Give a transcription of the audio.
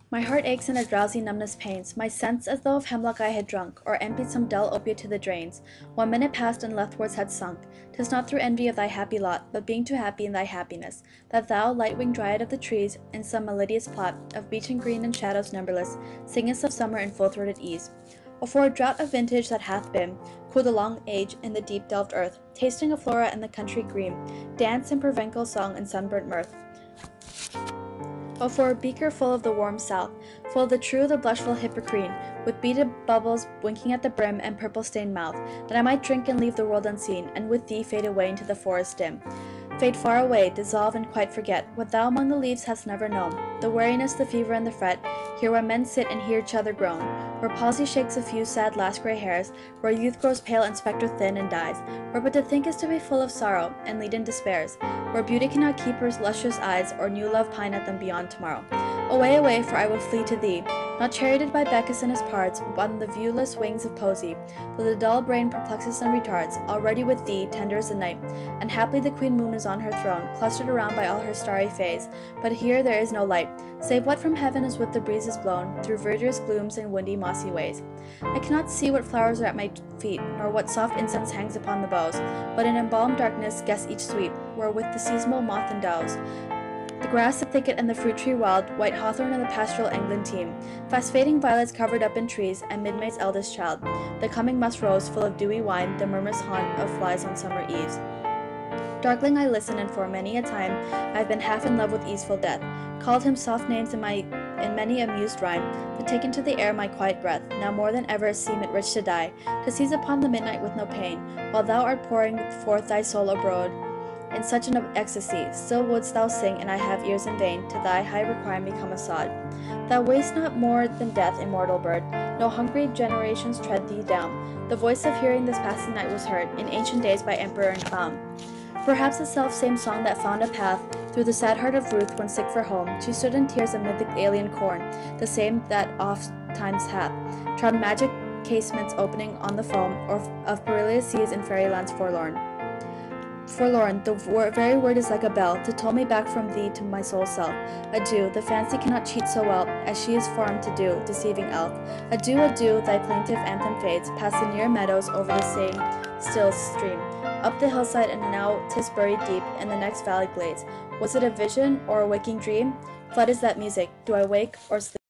My heart aches and a drowsy numbness pains, my sense as though of hemlock I had drunk, or emptied some dull opiate to the drains. 1 minute passed and leftwards had sunk. 'Tis not through envy of thy happy lot, but being too happy in thy happiness, that thou, light-winged dryad of the trees, in some melodious plot of beech and green and shadows numberless, singest of summer in full-throated ease. Or for a draught of vintage that hath been, cooled a long age in the deep-delved earth, tasting of flora and the country green, dance and provencal song and sunburnt mirth. Oh, for a beaker full of the warm south, full of the true, the blushful Hippocrene, with beaded bubbles winking at the brim and purple-stained mouth, that I might drink and leave the world unseen, and with thee fade away into the forest dim. Fade far away, dissolve and quite forget what thou among the leaves hast never known, the weariness, the fever, and the fret, here where men sit and hear each other groan, where palsy shakes a few sad last grey hairs, where youth grows pale and spectre thin and dies, where but to think is to be full of sorrow, and lead in despairs, where beauty cannot keep her lustrous eyes, or new love pine at them beyond tomorrow. Away, away, for I will flee to thee, not charioted by Bacchus and his parts, but on the viewless wings of Poesy, though the dull brain perplexes and retards, already with thee, tender as the night, and haply the queen moon is on her throne, clustered around by all her starry fays, but here there is no light, save what from heaven is with the breezes blown, through verdurous glooms and windy mossy ways. I cannot see what flowers are at my feet, nor what soft incense hangs upon the boughs, but in embalmed darkness guess each sweet, wherewith the seasonal moth endows. The grass, the thicket, and the fruit tree wild, white hawthorn and the pastoral England teem, fast fading violets covered up in trees, and midnight's eldest child, the coming musk rose full of dewy wine, the murmurous haunt of flies on summer eves. Darkling I listen, and for many a time I have been half in love with easeful death, called him soft names in many a mused rhyme, but taken to the air my quiet breath, now more than ever seem it rich to die, to seize upon the midnight with no pain, while thou art pouring forth thy soul abroad in such an ecstasy, still wouldst thou sing, and I have ears in vain, to thy high requiem become a sod. Thou waste not more than death, immortal bird, no hungry generations tread thee down. The voice of hearing this passing night was heard, in ancient days by emperor and clown. Perhaps the self-same song that found a path through the sad heart of Ruth when sick for home, she stood in tears amid the alien corn, the same that oft times hath trod magic casements opening on the foam, or of perilous seas in fairylands forlorn. Forlorn, the very word is like a bell, to toll me back from thee to my soul's self. Adieu, the fancy cannot cheat so well, as she is formed to do, deceiving elf. Adieu, adieu, thy plaintive anthem fades, past the near meadows, over the same still stream, up the hillside, and now 'tis buried deep in the next valley glades. Was it a vision, or a waking dream? Fled is that music, do I wake or sleep?